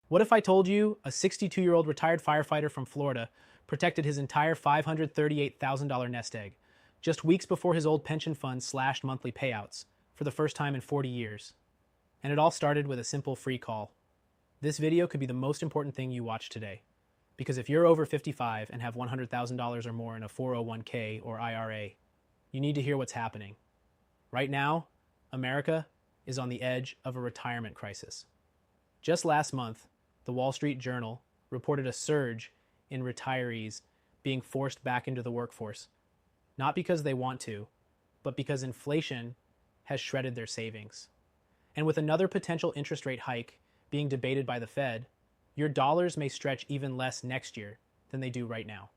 What if I told you a 62-year-old retired firefighter from Florida protected his entire $538,000 nest egg just weeks before his old pension fund slashed monthly payouts for the first time in 40 years? And it all started with a simple free call. This video could be the most important thing you watch today. Because if you're over 55 and have $100,000 or more in a 401k or IRA, you need to hear what's happening. Right now, America is on the edge of a retirement crisis. Just last month, the Wall Street Journal reported a surge in retirees being forced back into the workforce, not because they want to, but because inflation has shredded their savings. And with another potential interest rate hike being debated by the Fed, your dollars may stretch even less next year than they do right now.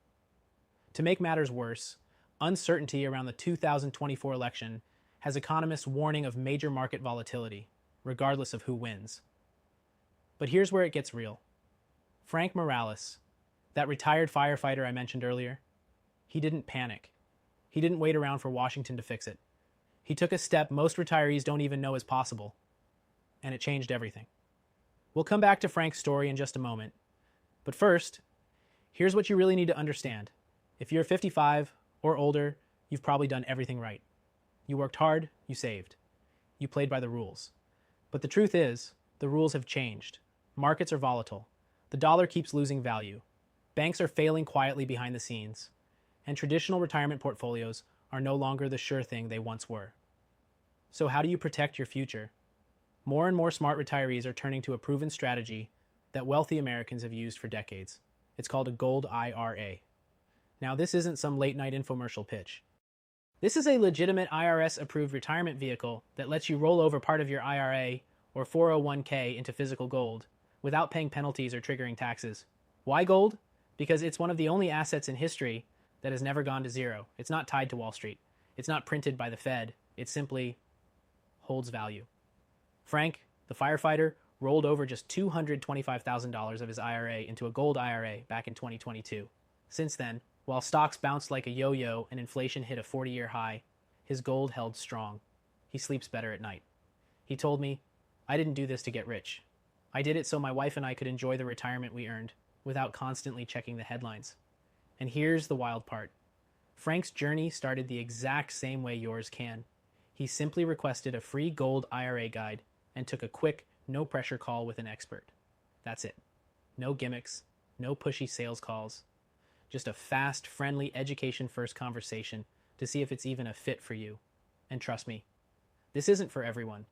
To make matters worse, uncertainty around the 2024 election has economists warning of major market volatility, regardless of who wins. But here's where it gets real. Frank Morales, that retired firefighter I mentioned earlier, he didn't panic. He didn't wait around for Washington to fix it. He took a step most retirees don't even know is possible, and it changed everything. We'll come back to Frank's story in just a moment. But first, here's what you really need to understand. If you're 55 or older, you've probably done everything right. You worked hard, you saved. You played by the rules. But the truth is, the rules have changed. Markets are volatile. The dollar keeps losing value. Banks are failing quietly behind the scenes. And traditional retirement portfolios are no longer the sure thing they once were. So how do you protect your future? More and more smart retirees are turning to a proven strategy that wealthy Americans have used for decades. It's called a Gold IRA. Now, this isn't some late-night infomercial pitch. This is a legitimate IRS-approved retirement vehicle that lets you roll over part of your IRA or 401k into physical gold without paying penalties or triggering taxes. Why gold? Because it's one of the only assets in history that has never gone to zero. It's not tied to Wall Street. It's not printed by the Fed. It simply holds value. Frank, the firefighter, rolled over just $225,000 of his IRA into a gold IRA back in 2022. Since then, while stocks bounced like a yo-yo and inflation hit a 40-year high, his gold held strong. He sleeps better at night. He told me, "I didn't do this to get rich. I did it so my wife and I could enjoy the retirement we earned without constantly checking the headlines." And here's the wild part. Frank's journey started the exact same way yours can. He simply requested a free gold IRA guide and took a quick, no-pressure call with an expert. That's it. No gimmicks, no pushy sales calls. Just a fast, friendly, education-first conversation to see if it's even a fit for you. And trust me, this isn't for everyone.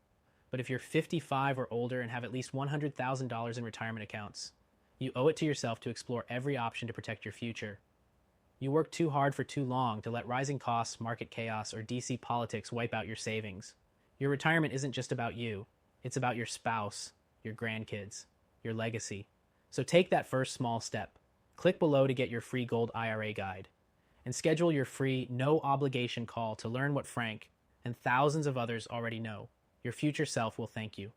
But if you're 55 or older and have at least $100,000 in retirement accounts, you owe it to yourself to explore every option to protect your future. You worked too hard for too long to let rising costs, market chaos, or DC politics wipe out your savings. Your retirement isn't just about you. It's about your spouse, your grandkids, your legacy. So take that first small step. Click below to get your free gold IRA guide. And schedule your free, no-obligation call to learn what Frank and thousands of others already know. Your future self will thank you.